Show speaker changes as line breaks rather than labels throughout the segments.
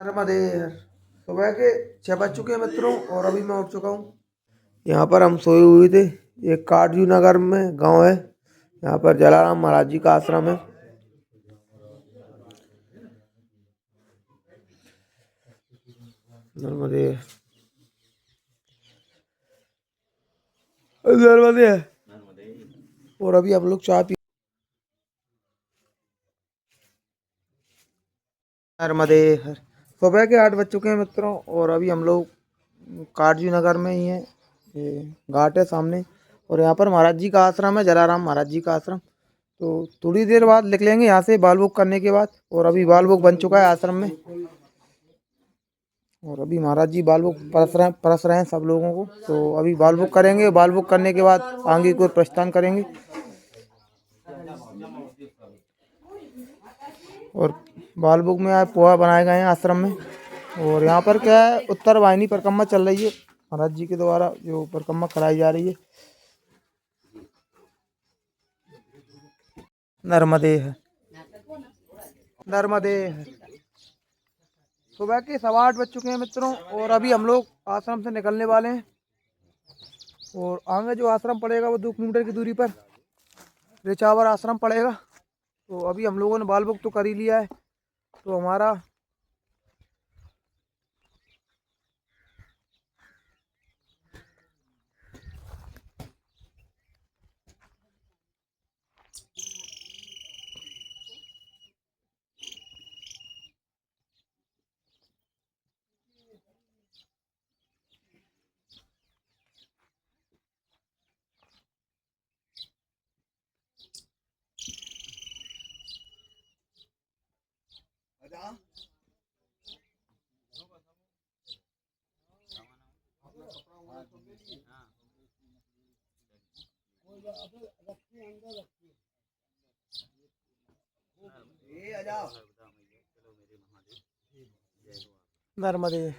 नर्मदे। सुबह के 6 बज चुके हैं मित्रों और अभी मैं उठ चुका हूँ। यहाँ पर हम सोए हुए थे। ये काटजू नगर में गांव है। यहाँ पर जलाराम महाराज जी का आश्रम है। नर्मदे नर्मदे। और अभी हम लोग चाय पी। नर्मदे। सुबह के 8 बज चुके हैं मित्रों और अभी हम लोग काटजू नगर में ही हैं। ये घाट है सामने और यहाँ पर महाराज जी का आश्रम है, जलाराम महाराज जी का आश्रम। तो थोड़ी देर बाद निकलेंगे यहाँ से बाल बुक करने के बाद। और अभी बाल बुक बन चुका है आश्रम में और अभी महाराज जी बाल बुक परस रहे हैं सब लोगों को। तो अभी बाल बुक करेंगे, बाल बुक करने के बाद आगे को प्रस्थान करेंगे। और बाल बुक में आज पोहा बनाए गए हैं आश्रम में। और यहाँ पर क्या है, उत्तर वाहिनी परिक्रमा चल रही है महाराज जी के द्वारा, जो परिक्रमा कराई जा रही है। नर्मदे है, नर्मदे है। सुबह के 8:15 बज चुके हैं मित्रों और अभी हम लोग आश्रम से निकलने वाले हैं। और आगे जो आश्रम पड़ेगा वो 2 किलोमीटर की दूरी पर रेचावर आश्रम पड़ेगा। तो अभी हम लोगों ने बाल बुक तो कर ही लिया है। तो हमारा नर्मदे।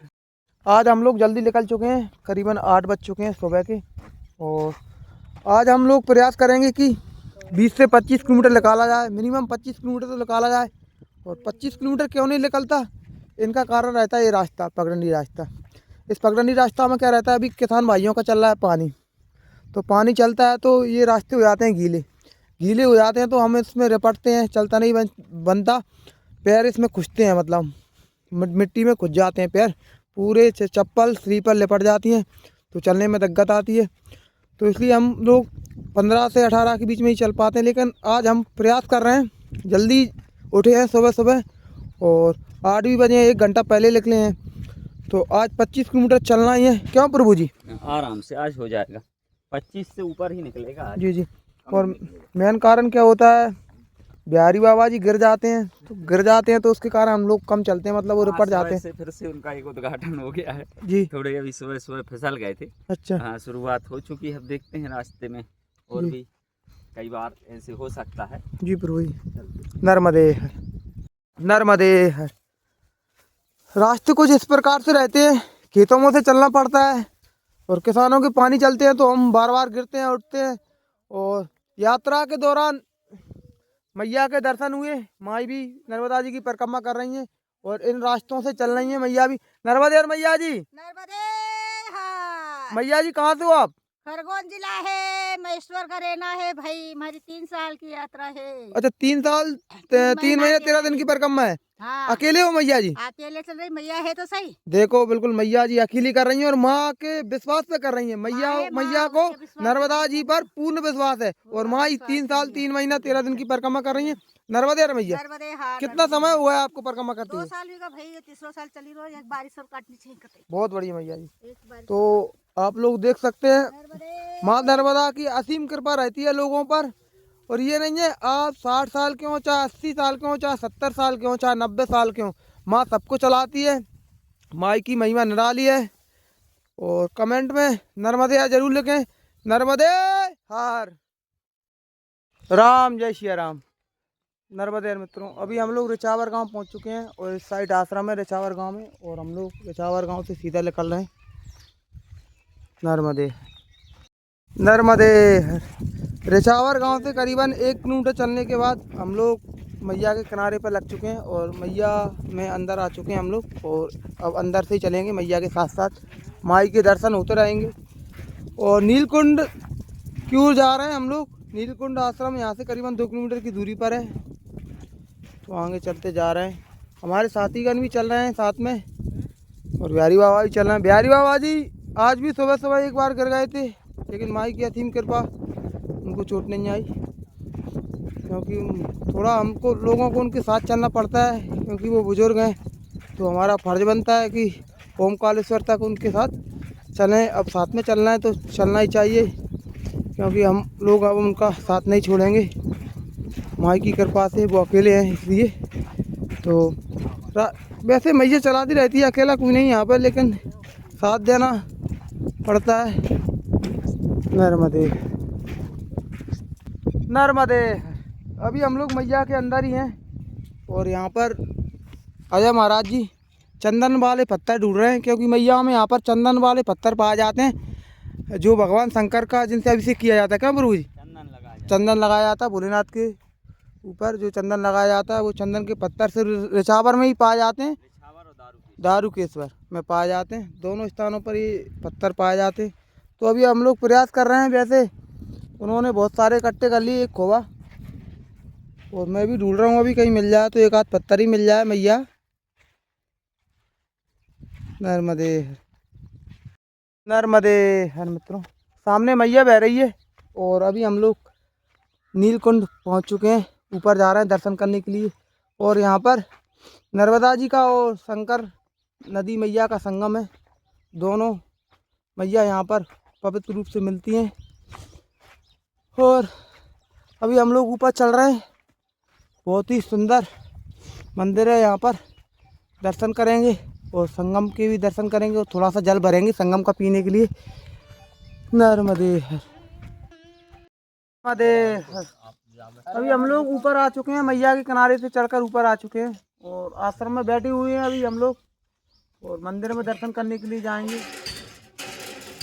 आज हम लोग जल्दी निकल चुके हैं, करीबन 8 बज चुके हैं सुबह के। और आज हम लोग प्रयास करेंगे कि 20 से 25 किलोमीटर निकाला जाए, मिनिमम 25 किलोमीटर तो निकाला जाए। और 25 किलोमीटर क्यों नहीं निकलता, इनका कारण रहता है ये रास्ता, पगडंडी रास्ता। इस पगडंडी रास्ता में क्या रहता है, अभी किसान भाइयों का चल रहा है पानी। तो पानी चलता है तो ये रास्ते हो जाते हैं गीले, गीले हो जाते हैं तो हम इसमें रपटते हैं, चलता नहीं बनता। पैर इसमें खुजते हैं, मतलब मिट्टी में खुज जाते हैं पैर, पूरे चप्पल स्लीपर लिपट जाती हैं। तो चलने में दिक्कत आती है। तो इसलिए हम लोग 15 से 18 के बीच में ही चल पाते हैं। लेकिन आज हम प्रयास कर रहे हैं, जल्दी उठे हैं सुबह सुबह और 8 भी बजे, 1 घंटा पहले निकले हैं। तो आज 25 किलोमीटर चलना ही है। क्यों प्रभु जी?
आराम से आज हो जाएगा, 25 से ऊपर ही निकलेगा आज।
जी जी। और मेन कारण क्या होता है, बिहारी बाबा जी गिर जाते हैं, तो उसके कारण हम लोग कम चलते हैं, मतलब वो रिपट जाते हैं।
फिर से उनका एक उद्घाटन हो गया है
जी।
थोड़े अभी सुबह सुबह फिसल गए थे।
अच्छा।
हाँ, शुरुआत हो चुकी है, अब देखते हैं रास्ते में और भी कई बार ऐसे हो सकता है।
जी प्रभु जी। नर्मदे है, नर्मदे है। रास्ते कुछ इस प्रकार से रहते हैं, खेतों में से चलना पड़ता है और किसानों के पानी चलते हैं तो हम बार बार गिरते हैं, उठते हैं। और यात्रा के दौरान मैया के दर्शन हुए, माई भी नर्मदा जी की परिक्रमा कर रही हैं और इन रास्तों से चल रही हैं मैया भी। नर्मदे और मैया जी।
नर्मदे। हाँ।
मैया जी कहाँ से हो आप?
खरगोन जिला है, महेश्वर का रहना है भाई। हमारी 3 साल की यात्रा है।
अच्छा, 3 साल 3 महीने 13 दिन की परिक्रमा है।
हाँ।
अकेले हो मैया जी?
अकेले चल रही मैया है तो सही।
देखो बिल्कुल मैया जी अकेली कर रही हैं और माँ के विश्वास पे कर रही हैं। मैया को नर्मदा जी पर पूर्ण विश्वास है और माँ 3 साल 3 महीना 13 दिन की परिक्रमा कर रही हैं। नर्मदे और मैया।
नर्मदे। हाँ।
कितना समय हुआ है आपको परिक्रमा करते
2
हुए?
साल भी का भाई, 3 साल चली रहो। एक बारिश सब काटनी चाहिए कते।
बहुत बढ़िया मैया जी।
एक बारिश।
तो आप लोग देख सकते हैं
नर्मदे।
माँ नर्मदा की असीम कृपा रहती है लोगों पर। और ये नहीं है आप 60 साल के हो, चाहे 80 साल के हो, चाहे 70 साल के हो, चाहे 90 साल के हो, माँ सबको चलाती है। माँ की महिमा निराली है। और कमेंट में नर्मदे जरूर लिखें। नर्मदे हार। राम जय श्री राम। नर्मदे मित्रों, अभी हम लोग रिचावर गांव पहुंच चुके हैं और इस साइड आश्रम है रिचावर गांव में और हम लोग रिचावर गांव से सीधा निकल रहे हैं। नर्मदे, नर्मदे। रिचावर गांव से करीबन 1 किलोमीटर चलने के बाद हम लोग मैया के किनारे पर लग चुके हैं और मैया में अंदर आ चुके हैं हम लोग। और अब अंदर से ही चलेंगे, मैया के साथ साथ माई के दर्शन होते रहेंगे। और नीलकुंड क्यों जा रहे हैं हम लोग? नीलकुंड आश्रम यहाँ से करीबन 2 किलोमीटर की दूरी पर है, तो आगे चलते जा रहे हैं। हमारे साथीगण भी चल रहे हैं साथ में, और बिहारी बाबा भी चल रहे हैं। बिहारी बाबा जी आज भी सुबह सुबह एक बार गिर गए थे, लेकिन माई की असीम कृपा उनको चोट नहीं आई। क्योंकि थोड़ा हमको लोगों को उनके साथ चलना पड़ता है, क्योंकि वो बुजुर्ग हैं, तो हमारा फर्ज बनता है कि ओमकारेश्वर तक उनके साथ चलें। अब साथ में चलना है तो चलना ही चाहिए, क्योंकि हम लोग अब उनका साथ नहीं छोड़ेंगे। माई की कृपा से वो अकेले हैं, इसलिए तो वैसे मैया चलाती रहती है, अकेला कोई नहीं यहाँ पर, लेकिन साथ देना पड़ता है। नर्मदे नर्मदे। अभी हम लोग मैया के अंदर ही हैं, और यहाँ पर अजय महाराज जी चंदन वाले पत्थर ढूंढ रहे हैं, क्योंकि मैया में यहाँ पर चंदन वाले पत्थर पाए जाते हैं, जो भगवान शंकर का जिनसे अभिषेक किया जाता है। क्या प्रभु जी? चंदन लगाया जाता है भोलेनाथ के ऊपर, जो चंदन लगाया जाता है वो चंदन के पत्थर से रिछावर में ही पाए जाते हैं, दारुकेश्वर में पाए जाते हैं। दोनों स्थानों पर ये पत्थर पाए जाते हैं। तो अभी हम लोग प्रयास कर रहे हैं। वैसे उन्होंने बहुत सारे इकट्ठे कर लिए, एक खोवा, और मैं भी ढूंढ रहा हूँ अभी कहीं मिल जाए तो एक आध पत्थर ही मिल जाए। मैया नर्मदे नर्मदे हर मित्रों, सामने मैया बह रही है। और अभी हम लोग नीलकुंड पहुँच चुके हैं, ऊपर जा रहे हैं दर्शन करने के लिए। और यहाँ पर नर्मदा जी का और शंकर नदी मैया का संगम है। दोनों मैया यहाँ पर पवित्र रूप से मिलती हैं। और अभी हम लोग ऊपर चल रहे हैं। बहुत ही सुंदर मंदिर है, यहाँ पर दर्शन करेंगे और संगम के भी दर्शन करेंगे, और थोड़ा सा जल भरेंगे संगम का पीने के लिए। नर्मदे नर्मदे। अभी हम लोग ऊपर आ चुके हैं, मैया के किनारे से चढ़कर ऊपर आ चुके हैं, और आश्रम में बैठे हुए हैं अभी हम लोग, और मंदिर में दर्शन करने के लिए जाएंगे।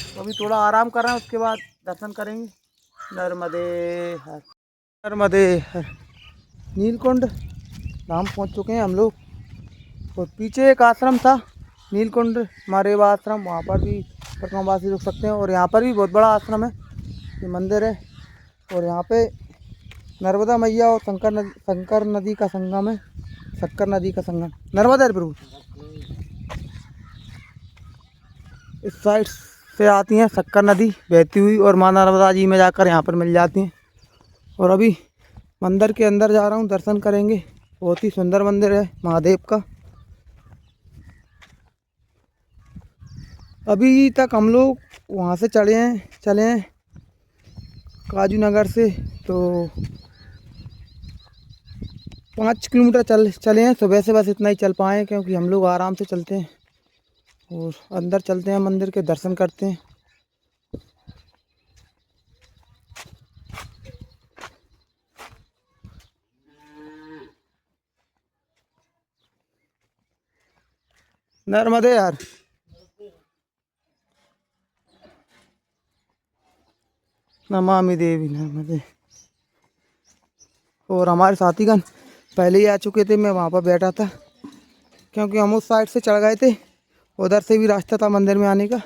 तो अभी थोड़ा आराम कर रहे हैं, उसके बाद दर्शन करेंगे। नर्मदे हर नर्मदे हर। नीलकुंड धाम पहुंच चुके हैं हम लोग, और पीछे एक आश्रम था नीलकुंड मारेवा आश्रम, वहाँ पर भी परिक्रमावासी रुक सकते हैं। और यहाँ पर भी बहुत बड़ा आश्रम है, ये मंदिर है। और यहाँ पे नर्मदा मैया और शंकर नदी का संगम है, शक्कर नदी का संगम। नर्मदा प्रभु इस साइड से आती हैं शक्कर नदी बहती हुई, और माँ नर्मदा जी में जाकर यहाँ पर मिल जाती हैं। और अभी मंदिर के अंदर जा रहा हूँ, दर्शन करेंगे। बहुत ही सुंदर मंदिर है महादेव का। अभी तक हम लोग वहाँ से चले हैं काजू नगर से, तो 5 किलोमीटर चले हैं। सुबह से बस इतना ही चल पाए, क्योंकि हम लोग आराम से चलते हैं। और अंदर चलते हैं, मंदिर के दर्शन करते हैं। नर्मदे यार। नमामि देवी नर्मदे। और हमारे साथीगण पहले ही आ चुके थे, मैं वहाँ पर बैठा था, क्योंकि हम उस साइड से चढ़ गए थे, उधर से भी रास्ता था मंदिर में आने का।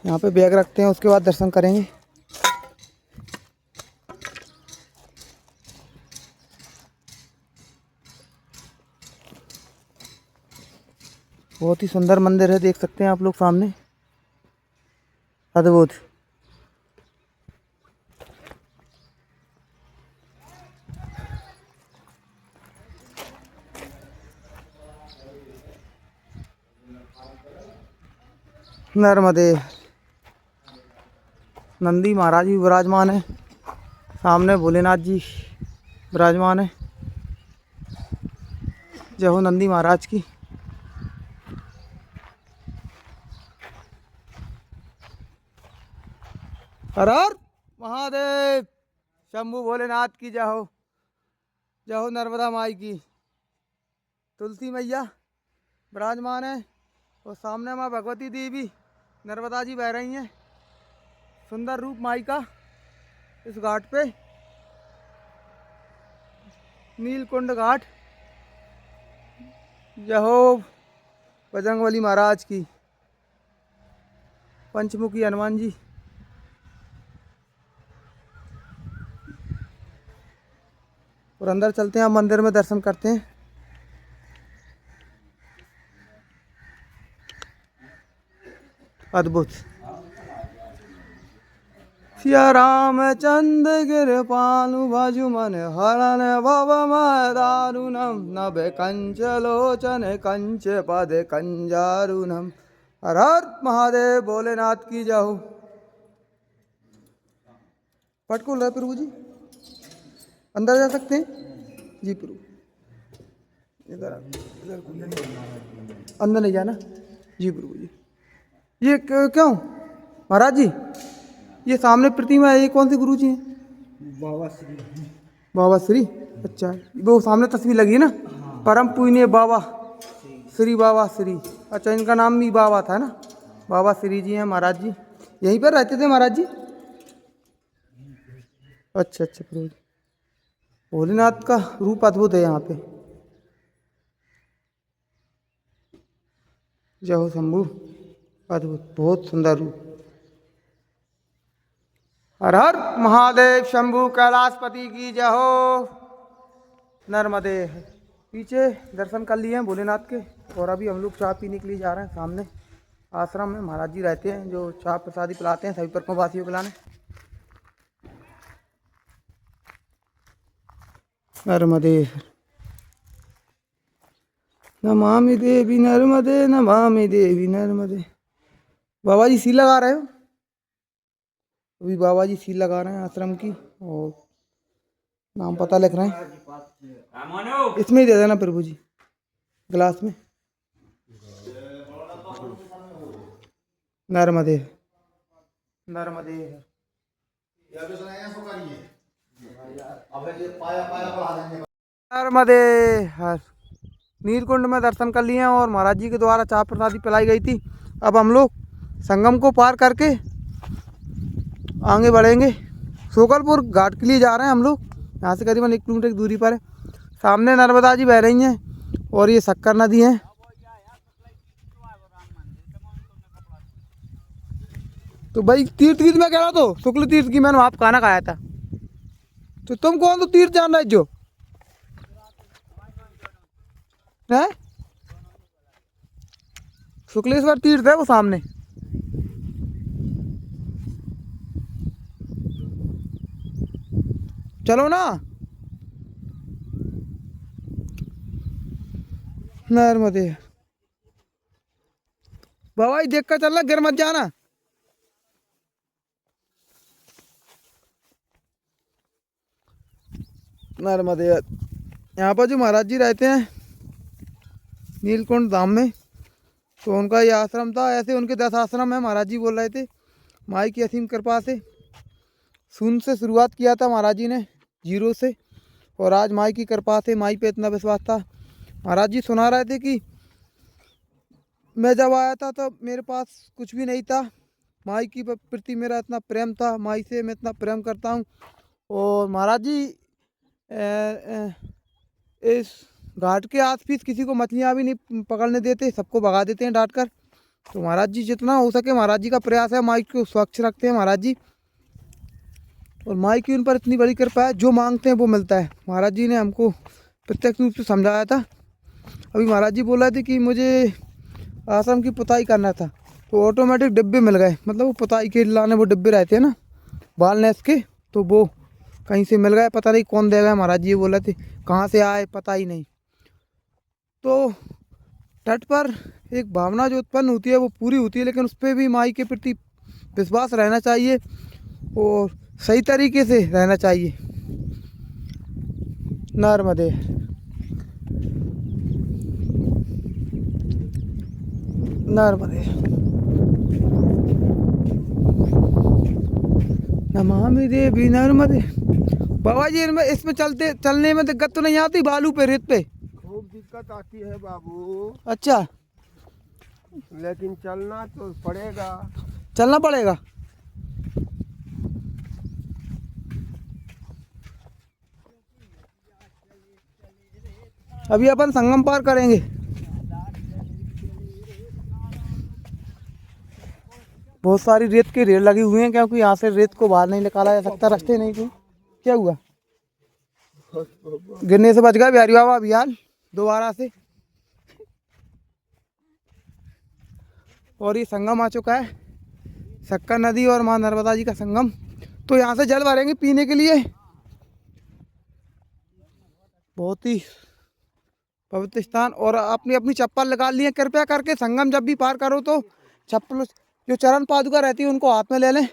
यहाँ पे बैग रखते हैं, उसके बाद दर्शन करेंगे। बहुत ही सुंदर मंदिर है, देख सकते हैं आप लोग सामने, अद्भुत। नर्मदे। नंदी महाराज भी विराजमान है, सामने भोलेनाथ जी विराजमान है। जय हो नंदी महाराज की। हर हर महादेव। शंभू भोलेनाथ की जय हो। जय हो नर्मदा माई की। तुलसी मैया विराजमान है, और सामने माँ भगवती देवी नर्मदा जी बह रही हैं। सुंदर रूप माई का इस घाट पे, नीलकुंड घाट। जय हो बजरंगबली महाराज की, पंचमुखी हनुमान जी। और अंदर चलते हैं, मंदिर में दर्शन करते हैं। अद्भुत। सिया रामचंद्र कृपालु भजु मन हरण भव दारुणम नभ कंचलोचन कंच पद कंजारुणम। हर हर महादेव भोलेनाथ की जय हो। पटकुल है प्रभु जी, अंदर जा सकते हैं जी प्रभु। इधर अंदर नहीं जाना जी प्रभु जी। ये क्यों महाराज जी, ये सामने प्रतिमा है, ये कौन से गुरु जी हैं?
बाबा श्री।
बाबा श्री, अच्छा। वो सामने तस्वीर लगी है ना, परम पूजनीय बाबा श्री, बाबा श्री। अच्छा, इनका नाम भी बाबा था ना, बाबा श्री जी हैं महाराज जी। यहीं पर रहते थे महाराज जी? अच्छा अच्छा प्रभु जी। भोलेनाथ का रूप अद्भुत है यहाँ पे। जय हो शंभु, अद्भुत, बहुत सुंदर रूप। हर हर महादेव शंभु कैलाशपति की जय हो। नर्मदे। पीछे दर्शन कर लिए हैं भोलेनाथ के, और अभी हम लोग चाय पीने के लिए जा रहे हैं। सामने आश्रम में महाराज जी रहते हैं, जो चाय प्रसादी पिलाते हैं सभी प्रकोपवासियों को पिलाने। नर्मदे नमामि देवी नर्मदे, नमामि देवी नर्मदे। बाबा जी सील लगा रहे हो? अभी बाबा जी सील लगा रहे हैं आश्रम की, और नाम पता लिख रहे हैं। इसमें ही दे देना प्रभु जी, गिलास में। नर्मदे नर्मदे। नर्मदे हर। नीलकुंड में दर्शन कर लिए हैं और महाराज जी के द्वारा चाय प्रसादी पिलाई गई थी। अब हम लोग संगम को पार करके आगे बढ़ेंगे। सोकलपुर घाट के लिए जा रहे हैं हम लोग। यहाँ से करीबन 1 किलोमीटर की दूरी पर है। सामने नर्मदा जी बह रही हैं और ये शक्कर नदी है। तो भाई तीर्थ की मैं कह रहा था, शुक्ल तीर्थ की मैंने वहाँ खाना खाया था। तो तुम कौन तो तीर्थ जान रहे जो है? शुक्लेश्वर तीर्थ है वो सामने। चलो ना। नर्मदे। बाबा जी देख कर चलना, गिर मत जाना। नर्मदे। यहाँ पर जो महाराज जी रहते हैं नीलकुंड धाम में, तो उनका ये आश्रम था। ऐसे उनके 10 आश्रम है, महाराज जी बोल रहे थे। माई की असीम कृपा से शून्य से शुरुआत किया था महाराज जी ने, 0 से, और आज माई की कृपा से, माई पे इतना विश्वास था। महाराज जी सुना रहे थे कि मैं जब आया था तब मेरे पास कुछ भी नहीं था। माई की प्रति मेरा इतना प्रेम था, माई से मैं इतना प्रेम करता हूँ। और महाराज जी इस घाट के आसपास किसी को मछलियाँ भी नहीं पकड़ने देते, सबको भगा देते हैं डांट कर। तो महाराज जी जितना हो सके महाराज जी का प्रयास है, माई को स्वच्छ रखते हैं महाराज जी। और माई की उन पर इतनी बड़ी कृपा है, जो मांगते हैं वो मिलता है। महाराज जी ने हमको प्रत्यक्ष रूप से समझाया था। अभी महाराज जी बोल रहे थे कि मुझे आश्रम की पुताई करना था, तो ऑटोमेटिक डिब्बे मिल गए। मतलब वो पुताई के लाने वो डिब्बे रहते हैं ना बालनेस के, तो वो कहीं से मिल गए। पता नहीं कौन देगा, महाराज जी बोल रहे थे, कहाँ से आए पता ही नहीं। तो तट पर एक भावना जो उत्पन्न होती है वो पूरी होती है, लेकिन उस पर भी माई के प्रति विश्वास रहना चाहिए और सही तरीके से रहना चाहिए। नर्मदे। नर्मदे। नमामि देवी नर्मदे। बाबा जी इसमें चलने में दिक्कत तो नहीं आती? बालू पे, रेत पे
खूब दिक्कत आती है बाबू।
अच्छा,
लेकिन चलना तो पड़ेगा।
चलना पड़ेगा। अभी अपन संगम पार करेंगे। बहुत सारी रेत के ढेर लगी हुए हैं क्योंकि यहाँ से रेत को बाहर नहीं निकाला जा सकता, रास्ते नहीं थे। क्या हुआ? गिरने से बच गया बिहारी बाबा अभियान दोबारा से। और ये संगम आ चुका है, सक्कर नदी और माँ नर्मदा जी का संगम। तो यहाँ से जल भरेंगे पीने के लिए। बहुत ही पवित्र स्थान। और अपनी अपनी चप्पल निकाल लिए कृपया करके। संगम जब भी पार करो तो चप्पल, जो चरण पादुका रहती है उनको हाथ में ले लें,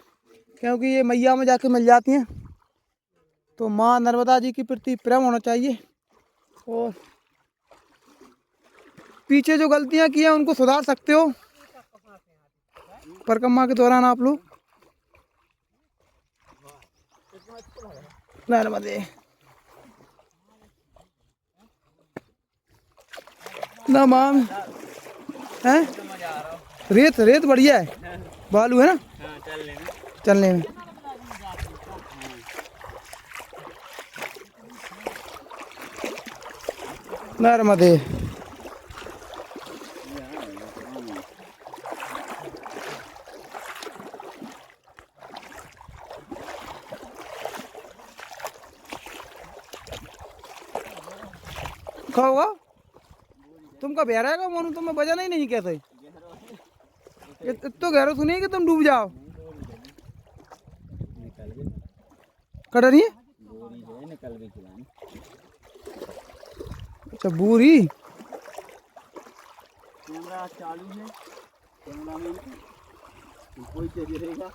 क्योंकि ये मैया में जाके मिल जाती हैं। तो माँ नर्मदा जी के प्रति प्रेम होना चाहिए। और पीछे जो गलतियाँ की हैं उनको सुधार सकते हो परिक्रमा के दौरान आप लोग। नर्मदे नमाम है। रेत रेत बढ़िया है, बालू है ना चलने में। नर्मदे क्या होगा? तुम का बह रहेगा मोनू, तुम्हें वजन ही नहीं कहते। तो गहरा सुनिए कि तुम डूब जाओ। कटर नहीं है? अच्छा बूरी।
कैमरा चालू है, कैमरा में कोई चीज रहेगा,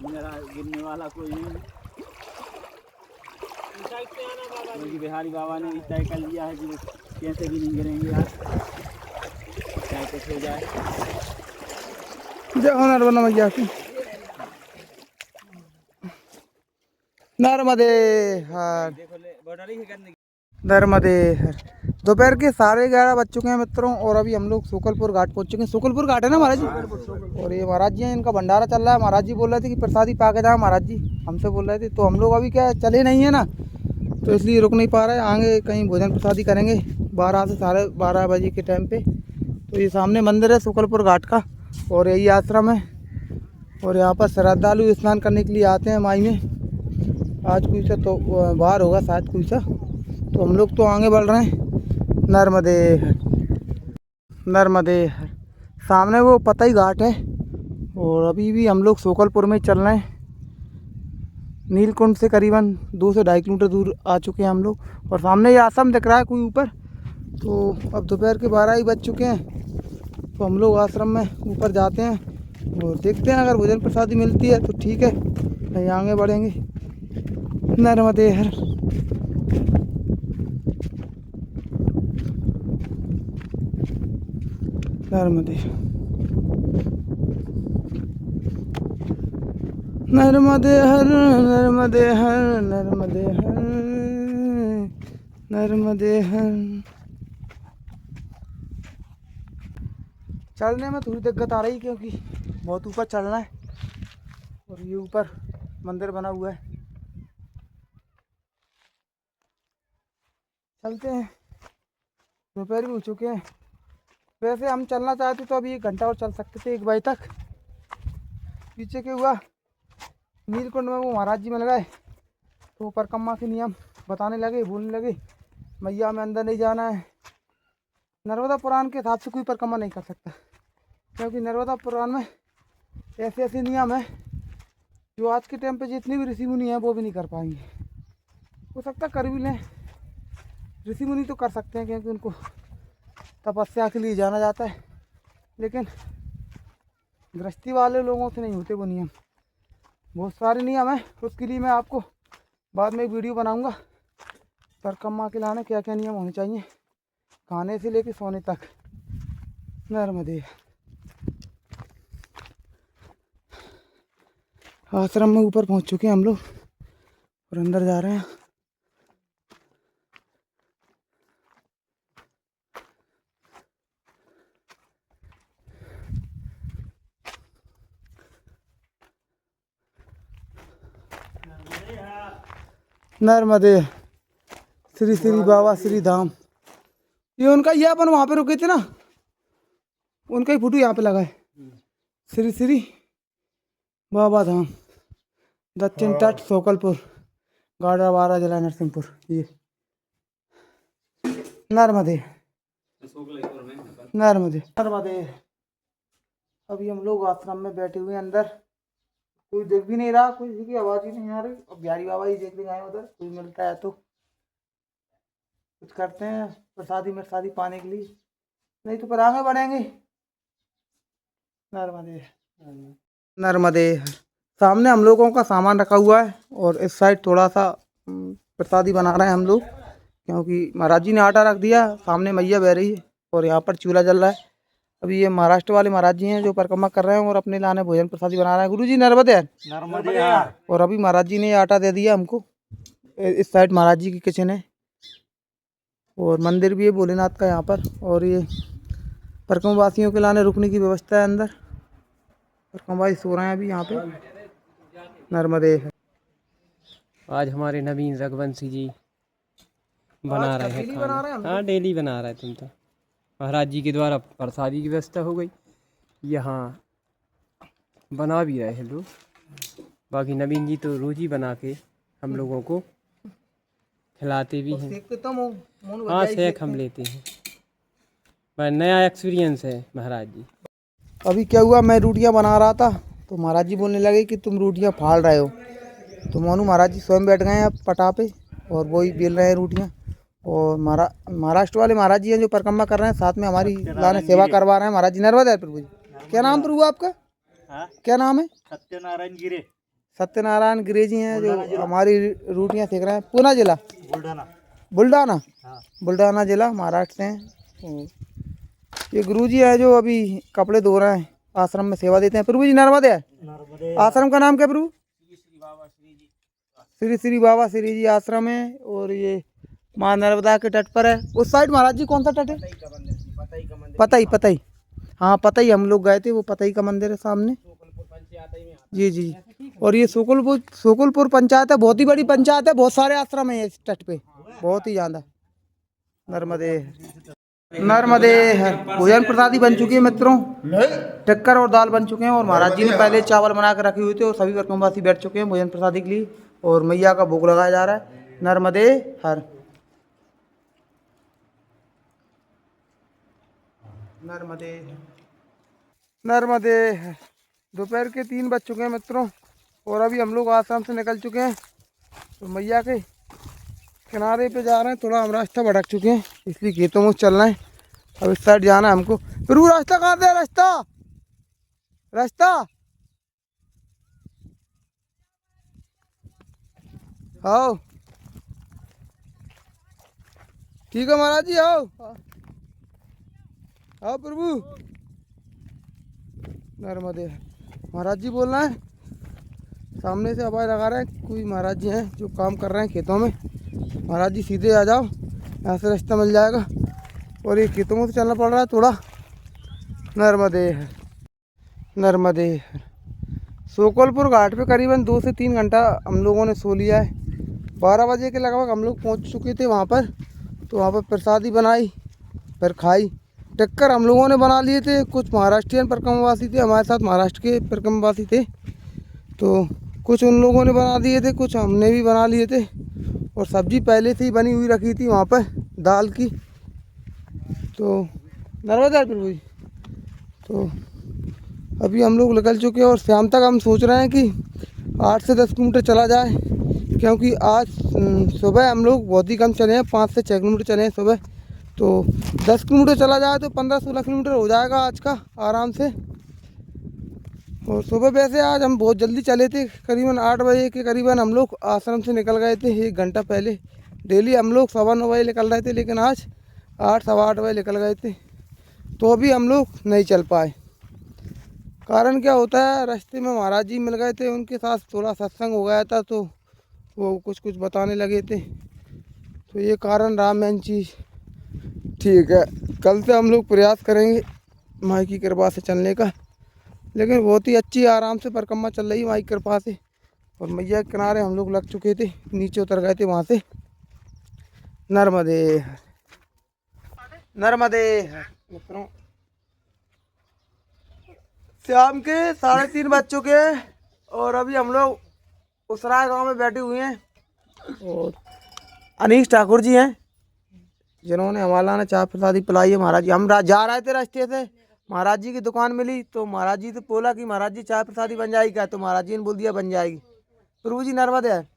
मेरा गिरने वाला कोई नहीं है। क्योंकि बिहारी बाबा ने भी तय कर लिया है कि वो कैसे भी नहीं गिरेंगे आज, चाहे कुछ हो जाए।
जय हो नर्मदा मैया की। नर्मदे हर नर्मदे हर। दोपहर के 11:30 बज चुके हैं मित्रों, और अभी हम लोग सुकलपुर घाट पहुंच चुके हैं। सुकलपुर घाट है ना महाराज जी? और ये महाराज जी हैं, इनका भंडारा चल रहा है। महाराज जी बोल रहे थे कि प्रसादी पा के जाओ, महाराज जी हमसे बोल रहे थे। तो हम लोग अभी क्या चले नहीं है ना, तो इसलिए रुक नहीं पा रहे। आगे कहीं भोजन प्रसादी करेंगे 12 से 12:30 बजे के टाइम पे। तो ये सामने मंदिर है सुकलपुर घाट का, और यही आश्रम है। और यहाँ पर श्रद्धालु स्नान करने के लिए आते हैं माई में। आज कोई सा तो बाहर होगा शायद कोई सा। तो हम लोग तो आगे बढ़ रहे हैं। नर्मदे नर्मदे सामने वो पतई घाट है। और अभी भी हम लोग सुकलपुर में चल रहे हैं। नीलकुंड से करीबन 2 से 2.5 किलोमीटर दूर आ चुके हैं हम लोग। और सामने ये आश्रम दिख रहा है कोई ऊपर। तो अब दोपहर के 12 ही बज चुके हैं। तो हम लोग आश्रम में ऊपर जाते हैं और देखते हैं, अगर भोजन प्रसादी मिलती है तो ठीक है, नहीं आगे बढ़ेंगे। नर्मदे हर। नर्मदे नर्मदे हर नर्मदे हर नर्मदे हर नर्मदे हर। चलने में थोड़ी दिक्कत आ रही क्योंकि बहुत ऊपर चलना है। और ये ऊपर मंदिर बना हुआ है। चलते हैं, दोपहर भी हो चुके हैं। वैसे हम चलना चाहते तो अभी 1 घंटा और चल सकते थे, 1 बजे तक। पीछे के हुआ नीलकुंड में वो महाराज जी मिल गए, तो परिक्रमा के नियम बताने लगे, बोलने लगे मैया में अंदर नहीं जाना है। नर्मदा पुराण के हिसाब से कोई परिक्रमा नहीं कर सकता, क्योंकि नर्मदा पुराण में ऐसे ऐसे नियम है जो आज के टाइम पे जितनी भी ऋषि मुनि हैं वो भी नहीं कर पाएंगे। हो सकता कर भी लें, ऋषि मुनि तो कर सकते हैं क्योंकि उनको तपस्या के लिए जाना जाता है, लेकिन गृहस्थी वाले लोगों से नहीं होते वो नियम। बहुत सारे नियम हैं, उसके लिए मैं आपको बाद में एक वीडियो बनाऊंगा। परिक्रमा के लाने क्या क्या नियम होने चाहिए, खाने से लेके सोने तक। नर्मदे आश्रम में ऊपर पहुंच चुके हैं हम लोग और अंदर जा रहे हैं। नर्मदे श्री श्री बाबा श्री धाम। ये उनका, ये अपन वहाँ पे रुके थे ना, उनका ही फोटो यहाँ पे लगा है। श्री श्री बाबा धाम, दक्षिण तट, सोकलपुर, गाड़ावाड़ा, जिला नरसिंहपुर। ये नर्मदे नर्मदे नर्मदे। अभी हम लोग आश्रम में बैठे हुए हैं अंदर, कोई देख भी नहीं रहा, कोई की आवाज़ ही नहीं आ रही। अब बिहारी बाबा ही देख आए उधर, कोई मिलता है तो कुछ करते हैं प्रसादी में पाने के लिए, नहीं तो फिर आगे बढ़ेंगे। नर्मदे नर्मदे। सामने हम लोगों का सामान रखा हुआ है और इस साइड थोड़ा सा प्रसादी बना रहे हैं हम लोग, क्योंकि महाराज जी ने आटा रख दिया, सामने मैया बह रही है और यहाँ पर चूल्हा जल रहा है। अभी ये महाराष्ट्र वाले महाराज जी हैं जो परिक्रमा कर रहे हैं और अपने लाने भोजन प्रसादी बना रहे हैं। गुरु जी नर्मदे
नर्मदे।
और अभी महाराज जी ने आटा दे दिया हमको। इस साइड महाराज जी की किचन है और मंदिर भी है भोलेनाथ का यहाँ पर, और ये परिक्रमा वासियों के लाने रुकने की व्यवस्था है अंदर। परिक्रमा वासी सो रहे हैं अभी यहाँ पे। नर्मदे।
आज हमारे नवीन रघुवंशी जी बना रहे हैं खाना। हाँ, डेली बना रहे। तुम तो महाराज जी के द्वारा प्रसादी की व्यवस्था हो गई, यहाँ बना भी रहे हैं लोग। बाकी नवीन जी तो रोज ही बना के हम लोगों को खिलाते भी हैं। हाँ, सेक हम लेते हैं। पर नया एक्सपीरियंस है महाराज जी।
अभी क्या हुआ, मैं रोटियां बना रहा था तो महाराज जी बोलने लगे कि तुम रोटियां फाड़ रहे हो, तो मोनू महाराज जी स्वयं बैठ गए हैं पटा पे और वही बेल रहे हैं रोटियां। और महाराष्ट्र वाले महाराज जी हैं जो परिक्रमा कर रहे हैं, साथ में हमारी लाने सेवा करवा रहे हैं महाराज जी। नर्मदे प्रभु जी। क्या नाम प्रभु आपका? क्या नाम है?
सत्यनारायण गिरे।
सत्यनारायण गिरे जी हैं जो हमारी रोटियां सेक रहे हैं। पूना जिला, बुल्ढाना, बुल्ढाना जिला, महाराष्ट्र से हैं। ये गुरु जी है जो अभी कपड़े धो रहे हैं, आश्रम में सेवा देते हैं। प्रभु जी नर्मदे। आश्रम का नाम क्या प्रभु? श्री श्री बाबा श्री जी आश्रम है और ये माँ नर्मदा के तट पर है। उस साइड महाराज जी कौन सा तट है? पतई। हाँ, पतई हम लोग गए थे, वो पतई का मंदिर है सामने। जी जी। और ये सोकुलपुर पंचायत है, बहुत ही बड़ी पंचायत है, बहुत सारे आश्रम है इस तट पे, बहुत ही ज़्यादा। नर्मदे नर्मदे। भोजन प्रसादी बन चुकी है मित्रों, टिक्कर और दाल बन चुके हैं और महाराज जी ने पहले चावल बना कर रखे हुए थे और सभी परिक्रमवासी बैठ चुके हैं भोजन प्रसादी के लिए और मैया का भोग लगाया जा रहा है। नर्मदे हर। नर्मदे नर्मदे। दोपहर के 3 बज चुके हैं मित्रों और अभी हम लोग आश्रम से निकल चुके हैं तो मैया के किनारे पे जा रहे हैं। थोड़ा हम रास्ता भटक चुके हैं इसलिए खेतों में चलना है। अब इस साइड जाना है हमको। फिर वो रास्ता कहाँ से है? रास्ता आओ, ठीक है महाराज जी, आओ आओ प्रभु। नर्मदे। महाराज जी बोल रहे हैं, सामने से आवाज़ लगा रहे हैं, कोई महाराज जी हैं जो काम कर रहे हैं खेतों में। महाराज जी सीधे आ जाओ, यहाँ से रास्ता मिल जाएगा और ये खेतों में से चलना पड़ रहा है थोड़ा। नर्मदे नर्मदे। सोकलपुर घाट पे करीबन 2 से 3 घंटा हम लोगों ने सो लिया है। 12 बजे के लगभग हम लोग पहुँच चुके थे वहाँ पर, तो वहाँ पर प्रसादी बनाई फिर खाई। टिक्कर हम लोगों ने बना लिए थे, कुछ महाराष्ट्रियन परिक्रमवासी थे हमारे साथ, महाराष्ट्र के परिक्रमवासी थे, तो कुछ उन लोगों ने बना दिए थे, कुछ हमने भी बना लिए थे। और सब्जी पहले से ही बनी हुई रखी थी वहाँ पर दाल की। तो नर्मदा प्रभु जी। तो अभी हम लोग निकल चुके हैं और शाम तक हम सोच रहे हैं कि 8 से 10 किलोमीटर चला जाए, क्योंकि आज सुबह हम लोग बहुत ही कम चले हैं, 5 से 6 किलोमीटर चले हैं सुबह। तो 10 किलोमीटर चला जाए तो 15-16 किलोमीटर हो जाएगा आज का आराम से। और सुबह वैसे आज हम बहुत जल्दी चले थे, करीबन 8 बजे के करीबन हम लोग आश्रम से निकल गए थे 1 घंटा पहले। डेली हम लोग 9:15 बजे निकल रहे थे, लेकिन आज 8, सवा 8 बजे निकल गए थे। तो अभी हम लोग नहीं चल पाए। कारण क्या होता है, रास्ते में महाराज जी मिल गए थे, उनके साथ थोड़ा सत्संग हो गया था, तो वो कुछ बताने लगे थे, तो ये कारण रहा मेन चीज़। ठीक है, कल से हम लोग प्रयास करेंगे माई की कृपा से चलने का, लेकिन बहुत ही अच्छी आराम से परिक्रमा चल रही है माई की कृपा से। और मैया के किनारे हम लोग लग चुके थे, नीचे उतर गए थे वहाँ से। नर्मदे नर्मदे मित्रों, शाम के 3:30 बज चुके हैं और अभी हम लोग उसराय गांव में बैठे हुए हैं। और अनीश ठाकुर जी हैं जिन्होंने हमारा ने चाय प्रसादी पिलाई है। महाराज जी, हम जा रहे थे रास्ते से, महाराज जी की दुकान मिली तो महाराज जी से बोला कि महाराज जी चाय प्रसादी बन जाएगी क्या, तो महाराज जी ने बोल दिया बन जाएगी। प्रभु जी नर्मदे है।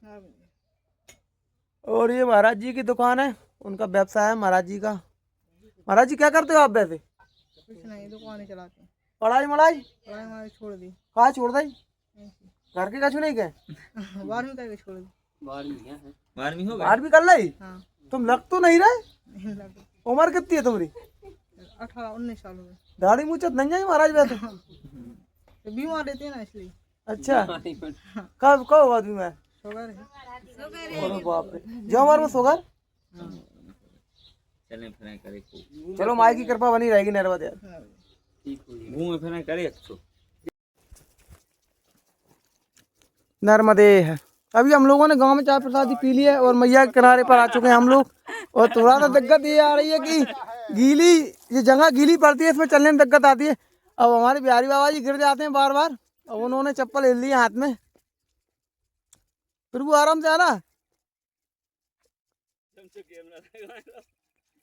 और ये महाराज जी की दुकान है, उनका व्यवसाय है महाराज जी का। महाराज जी क्या करते हो आप वैसे?
कुछ नहीं, दुकानें चलाते हैं।
पढ़ाई मढ़ाई
पढ़ाई हमारी छोड़ दी।
कहाँ छोड़ दी? घर के कछु नहीं गए?
12वीं करके छोड़ दी।
12वीं हो गई?
8वीं कर ली?
हाँ।
तुम लग तो नहीं रहे?
नहीं लगा।
उम्र कितनी है तुम्हारी?
18-19 साल हो गए।
दाढ़ी मूछत नहीं जाए महाराज वैसे?
तो बीमार रहते हैं ना इसलिए।
अच्छा, कब कब हुआ बीमार?
शुगर है।
अरे बाप रे, जो उम्र में शुगर?
चलें फिरें करे खूब,
चलो माई की कृपा बनी रहेगी नर्मदे।
घूमे फिरें करे अच्छो।
नर्मदे है। अभी हम लोगों ने गांव में चाय प्रसादी पी ली है और मैया के किनारे पर आ चुके हैं हम लोग। और थोड़ा सा दिक्कत ये आ रही है कि गीली, ये जगह गीली पड़ती है, इसमें चलने में दिक्कत आती है। अब हमारे बिहारी बाबा जी गिर जाते हैं बार बार, अब उन्होंने चप्पल हिल ली है हाथ में। फिर वो आराम से आना,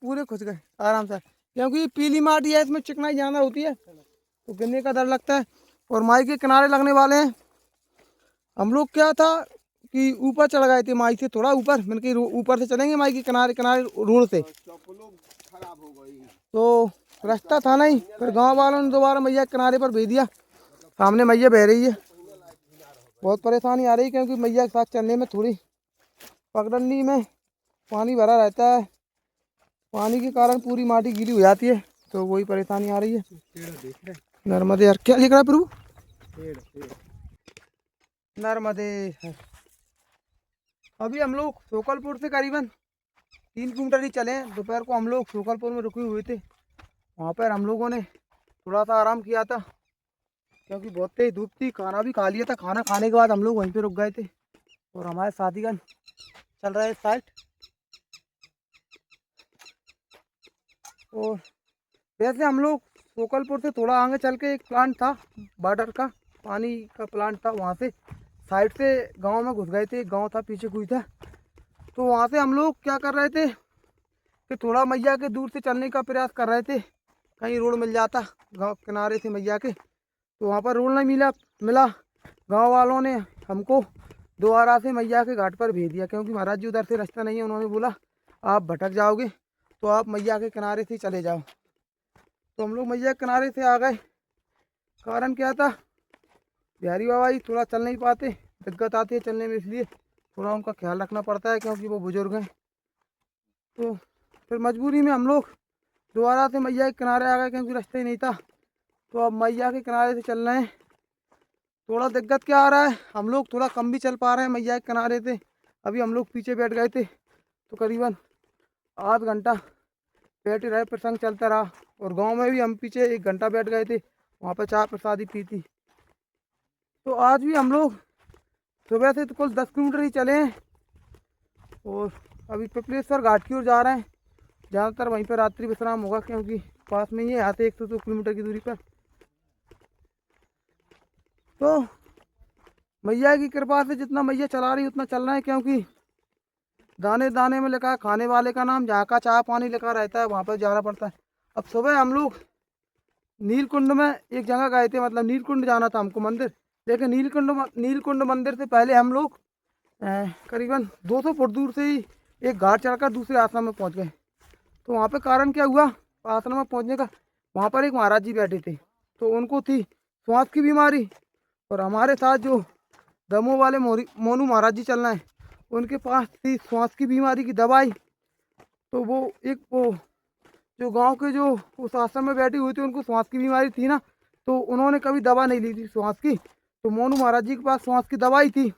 पूरे खुश गए आराम से, क्योंकि पीली माटी है, इसमें चिकनाई ज्यादा होती है तो गिरने का डर लगता है। और माई के किनारे लगने वाले हैं हम लोग। क्या था कि ऊपर चढ़ गए थे माई से, थोड़ा ऊपर, मैंने कही ऊपर से चलेंगे माई के किनारे किनारे रोड से, तो रास्ता था नहीं। फिर गांव वालों ने दोबारा मैया के किनारे पर भेज दिया। सामने मैया बह रही है, बहुत परेशानी आ रही है क्योंकि मैया के साथ चलने में थोड़ी पगडंडी में पानी भरा रहता है, पानी के कारण पूरी माटी गीली हो जाती है, तो वही परेशानी आ रही है। नर्मदे यार, क्या लिख रहा है प्रभु? नर्मदे है। अभी हम लोग शोकलपुर से करीबन 3 किलोमीटर ही चले हैं। दोपहर को हम लोग शोकलपुर में रुके हुए थे, वहाँ पर हम लोगों ने थोड़ा सा आराम किया था क्योंकि बहुत तेज धूप थी। खाना भी खा लिया था, खाना खाने के बाद हम लोग वहीं पे रुक गए थे और हमारे साथीगण चल रहे साइड। और वैसे हम लोग शोकलपुर से थोड़ा आगे चल के एक प्लांट था, वाटर का पानी का प्लांट था, वहाँ से साइड से गांव में घुस गए थे। एक गांव था पीछे कोई था, तो वहाँ से हम लोग क्या कर रहे थे कि थोड़ा मैया के दूर से चलने का प्रयास कर रहे थे, कहीं रोड मिल जाता गांव किनारे से मैया के, तो वहाँ पर रोड नहीं मिला। गांव वालों ने हमको दोबारा से मैया के घाट पर भेज दिया क्योंकि महाराज जी उधर से रास्ता नहीं है। उन्होंने बोला आप भटक जाओगे तो आप मैया के किनारे से चले जाओ। तो हम लोग मैया के किनारे से आ गए। कारण क्या था, बिहारी बाबा जी थोड़ा चल नहीं पाते, दिक्कत आती है चलने में, इसलिए थोड़ा उनका ख्याल रखना पड़ता है क्योंकि वो बुजुर्ग हैं। तो फिर मजबूरी में हम लोग दोबारा से मैया के किनारे आ गए क्योंकि रास्ता ही नहीं था। तो अब मैया के किनारे से चल रहे हैं। थोड़ा दिक्कत क्या आ रहा है, हम लोग थोड़ा कम भी चल पा रहे हैं मैया के किनारे से। अभी हम लोग पीछे बैठ गए थे तो करीबन आध घंटा बैठे रहे, प्रसंग चलता रहा। और गांव में भी हम पीछे 1 घंटा बैठ गए थे, वहाँ पर चाय प्रसादी पी थी। तो आज भी हम लोग सुबह से तो कुल 10 किलोमीटर ही चले हैं और अभी पिपलेश्वर घाट की ओर जा रहे हैं। ज़्यादातर वहीं पर रात्रि विश्राम होगा क्योंकि पास में ही है, आते 102 किलोमीटर की दूरी पर। तो मैया की कृपा से जितना मैया चला रही उतना चल रहा है क्योंकि दाने दाने में लिखा है खाने वाले का नाम, जहाँ का चाय पानी लिखा रहता है वहाँ पर जाना पड़ता है। अब सुबह हम लोग नीलकुंड में एक जगह गए थे, मतलब नीलकुंड जाना था हमको मंदिर, लेकिन नीलकुंड मंदिर से पहले हम लोग करीबन 200 फुट दूर से ही एक घाट चढ़कर दूसरे आश्रम में पहुँच गए। तो वहाँ पे कारण क्या हुआ, आश्रम में पहुँचने का, वहाँ पर एक महाराज जी बैठे थे, तो उनको थी श्वास की बीमारी। और हमारे साथ जो दमोह वाले मोनू महाराज जी चलना है, उनके पास थी श्वास की बीमारी की दवाई। तो वो जो गांव के जो उस आश्रम में बैठी हुई थी, उनको श्वास की बीमारी थी ना, तो उन्होंने कभी दवा नहीं ली थी श्वास की। तो मोनू महाराज जी के पास श्वास की दवाई थी।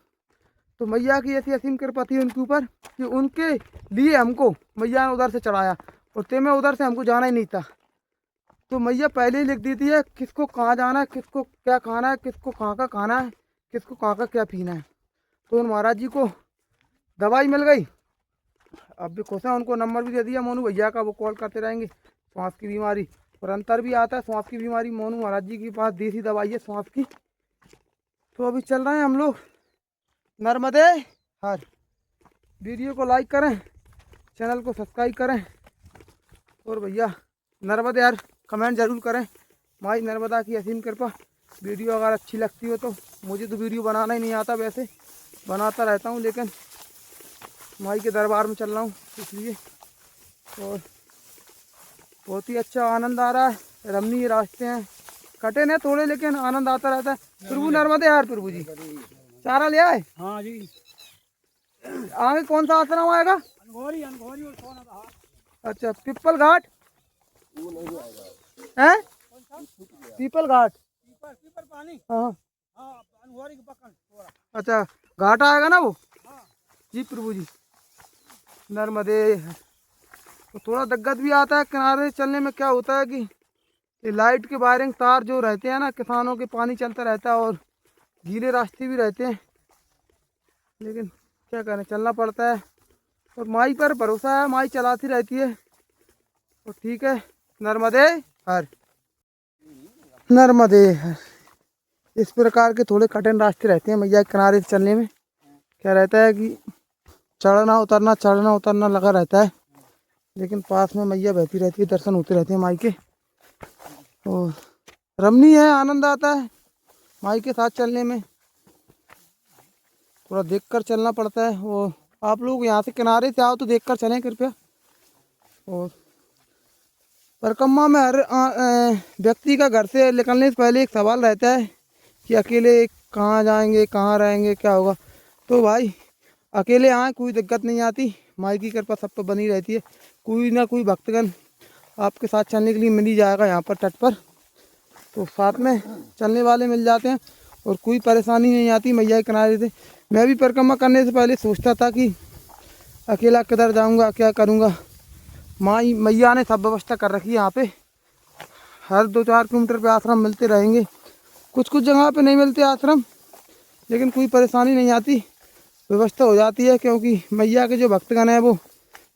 तो मैया की ऐसी असीम कृपा थी उनके ऊपर कि उनके लिए हमको मैया ने उधर से चढ़ाया और ते में उधर से हमको जाना ही नहीं था। तो मैया पहले ही लिख देती है किसको कहाँ जाना है, किसको क्या खाना है, किसको कहाँ का खाना है, किसको कहाँ का क्या पीना है। तो उन महाराज जी को दवाई मिल गई। अब भी खुश हैं, उनको नंबर भी दे दिया मोनू भैया का, वो कॉल करते रहेंगे। श्वास की बीमारी और अंतर भी आता है, श्वास की बीमारी मोनू महाराज जी के पास देसी दवाई है श्वास की। तो अभी चल रहे हैं हम लोग नर्मदे हर। वीडियो को लाइक करें, चैनल को सब्सक्राइब करें और भैया नर्मदे हर कमेंट ज़रूर करें। माई नर्मदा की असीम कृपा। वीडियो अगर अच्छी लगती हो तो, मुझे तो वीडियो बनाना ही नहीं आता, वैसे बनाता रहता हूँ लेकिन माई के दरबार में चल रहा हूँ इसलिए। और बहुत ही अच्छा आनंद आ रहा है, रमणीय रास्ते हैं, कटे न थोड़े लेकिन आनंद आता रहता है। प्रभु नर्मदे यार, प्रभु जी चारा ले आए?
हाँ जी।
आगे कौन सा आश्रम आएगा?
अनघोरी और सोना दहार।
अच्छा, पिपल घाट है? पीपल घाट,
पीपर पानी।
हाँ
हाँ, अनघोरी के पकड़।
अच्छा, घाट आएगा ना वो? जी प्रभु जी। नर्मदे तो थोड़ा दिक्कत भी आता है किनारे चलने में। क्या होता है कि ये लाइट के वायरिंग तार जो रहते हैं ना, किसानों के पानी चलता रहता है और गीले रास्ते भी रहते हैं, लेकिन क्या करें, चलना पड़ता है। और माई पर भरोसा है, माई चलाती रहती है। तो ठीक है, नर्मदे हर, नर्मदे हर। इस प्रकार के थोड़े कठिन रास्ते रहते हैं मैया के किनारे से चलने में। क्या रहता है कि चढ़ना उतरना लगा रहता है, लेकिन पास में मैया बहती रहती है, दर्शन होते रहते हैं माई के। और रमणीय है, आनंद आता है माई के साथ चलने में। थोड़ा देखकर चलना पड़ता है। और आप लोग यहाँ से किनारे से आओ तो देखकर चलें कृपया। और परिक्रमा में हर व्यक्ति का घर से निकलने से पहले एक सवाल रहता है कि अकेले कहाँ जाएंगे, कहाँ रहेंगे, क्या होगा। तो भाई अकेले आए, कोई दिक्कत नहीं आती, माई की कृपा सब पर बनी रहती है। कोई ना कोई भक्तगण आपके साथ चलने के लिए मिल ही जाएगा यहाँ पर तट पर, तो साथ में चलने वाले मिल जाते हैं और कोई परेशानी नहीं आती मैया के किनारे से। मैं भी परिक्रमा करने से पहले सोचता था कि अकेला किधर जाऊंगा, क्या करूंगा। माई मैया ने सब व्यवस्था कर रखी है यहाँ पे। हर 2-4 किलोमीटर पे आश्रम मिलते रहेंगे, कुछ कुछ जगह पे नहीं मिलते आश्रम, लेकिन कोई परेशानी नहीं आती, व्यवस्था हो जाती है। क्योंकि मैया के जो भक्तगण हैं वो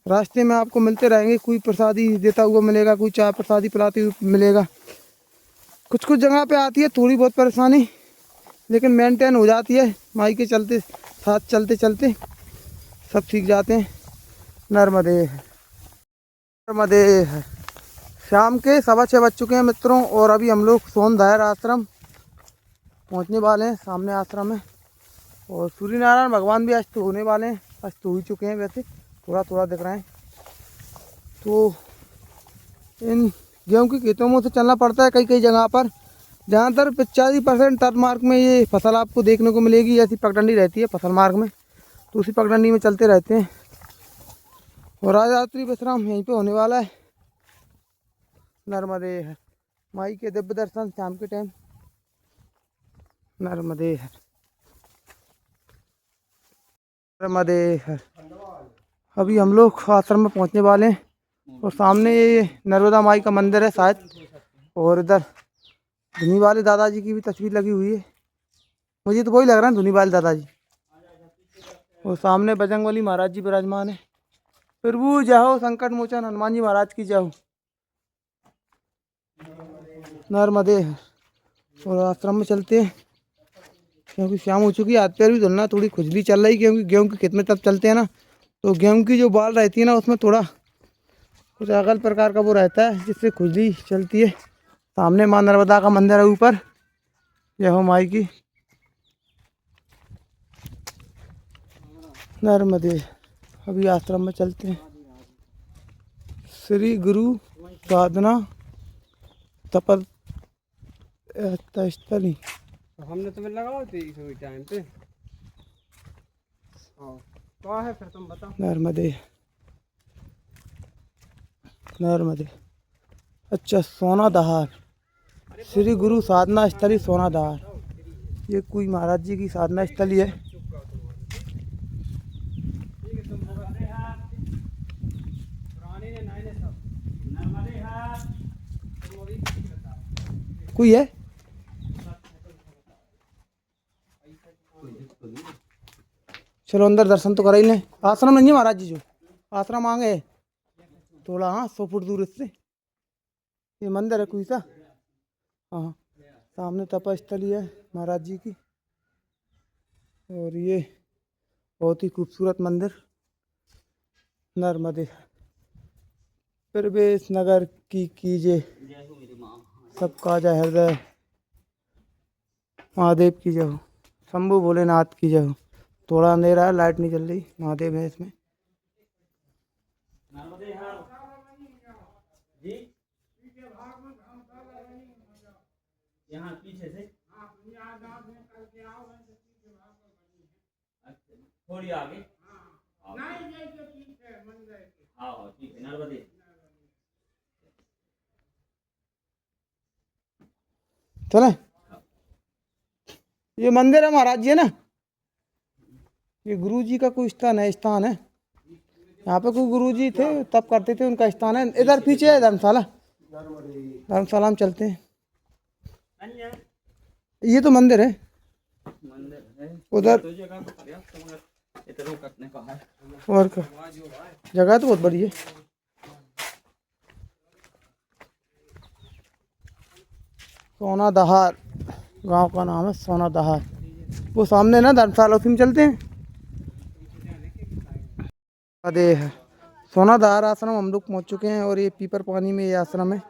रास्ते में आपको मिलते रहेंगे। कोई प्रसादी देता हुआ मिलेगा, कोई चाय प्रसादी पिलाते हुए मिलेगा। कुछ कुछ जगह पे आती है थोड़ी बहुत परेशानी, लेकिन मेंटेन हो जाती है माई के चलते साथ, चलते चलते सब सीख जाते हैं। नर्मदे नर्मदे। शाम के 6:15 बज चुके हैं मित्रों, और अभी हम लोग सोनधार आश्रम पहुंचने वाले हैं। सामने आश्रम है और सूर्य नारायण भगवान भी अस्त होने वाले हैं, अस्त हो ही चुके हैं, वैसे थोड़ा थोड़ा दिख रहे हैं। तो इन गेहूँ के खेतों में से चलना पड़ता है कई कई जगह पर। ज़्यादातर 85% तट मार्ग में ये फसल आपको देखने को मिलेगी। ऐसी पगडंडी रहती है फसल मार्ग में, तो उसी पगडंडी में चलते रहते हैं। और आज रात्रि विश्राम यहीं पे होने वाला है। नर्मदे है, माई के दिव्य दर्शन शाम के टाइम। नर्मदे है, नर्मदे है। अभी हम लोग आश्रम में पहुंचने वाले हैं और सामने ये नर्मदा माई का मंदिर है शायद, और इधर धुनी वाले दादाजी की भी तस्वीर लगी हुई है। मुझे तो वही लग रहा है, धुनी वाले दादाजी। और सामने बजरंगबली महाराज जी विराजमान है। प्रभु जय हो, संकट मोचन हनुमान जी महाराज की जय हो। नर्मदे है। और आश्रम में चलते हैं क्योंकि शाम हो चुकी है। हाथ पैर भी धुलना, थोड़ी खुजली चल रही, क्योंकि गेहूँ के खेत में तब चलते हैं ना, तो गेहूँ की जो बाल रहती है ना, उसमें थोड़ा कुछ अलग प्रकार का वो रहता है जिससे खुजली चलती है। सामने माँ नर्मदा का मंदिर है ऊपर, जय हो माई की। नर्मदे। अभी आश्रम में चलते हैं। श्री गुरु साधना तपल स्थली।
हमने तुम्हें लगाओ थी इस टाइम पे। कहाँ है फिर, तुम बताओ।
नर्मदे नर्मदे। अच्छा, सोना दहार, श्री गुरु साधना स्थली सोना दहार। ये कोई महाराज जी की साधना स्थली है। कोई है? चलो अंदर दर्शन तो करा ही लें। आश्रम नहीं है महाराज जी, जो आश्रम आगे है थोड़ा, हाँ 100 फुट दूर इससे। ये मंदिर है कोई सा, हाँ सामने तपस्थली है महाराज जी की। और ये बहुत ही खूबसूरत मंदिर नर्मदे प्रवेश नगर की कीजिए सबका जय हृदय महादेव की जय हो, शंभू भोलेनाथ की जय हो। थोड़ा अंधेरा है, लाइट नहीं चल रही, महादेव है इसमें।
यहाँ पीछे से थोड़ी आगे, हाँ ठीक है नर्मदे।
चले, ये मंदिर है महाराज जी है ना, ये गुरु जी का कोई स्थान है यहाँ पे कोई गुरु जी थे तब करते थे, उनका स्थान है। इधर पीछे है धर्मशाला, धर्मशाला में चलते हैं। ये तो मंदिर है, उधर और क्या जगह तो बहुत बड़ी है। सोना दहार गांव का नाम है, सोना दहार। वो सामने ना धर्मशाला, उसी में चलते हैं। अरे है सोना दहार आश्रम हम लोग पहुंच चुके हैं। और ये पीपर पानी में ये आश्रम है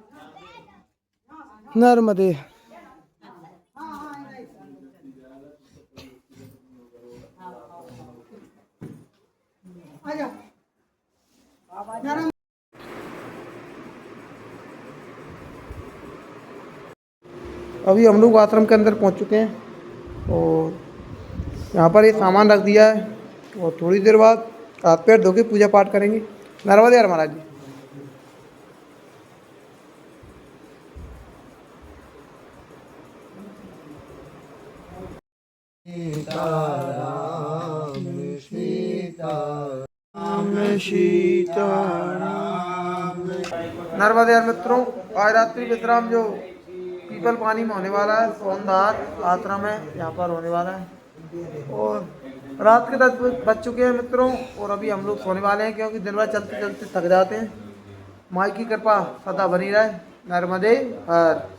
नर्मदे। अभी हम लोग आश्रम के अंदर पहुंच चुके हैं और यहाँ पर ये सामान रख दिया है और थोड़ी देर बाद हाथ पैर धो के पूजा पाठ करेंगे। नर्मदे हर महाराज जी। नर्मदे यार मित्रों, आज रात्रि विश्राम जो पीपल पानी में होने वाला है, सोनदार आश्रम है यहाँ पर होने वाला है। और रात के 10 बज चुके हैं मित्रों और अभी हम लोग सोने वाले हैं, क्योंकि दिन भर चलते चलते थक जाते हैं। माई की कृपा सदा बनी रहे। नर्मदे हर।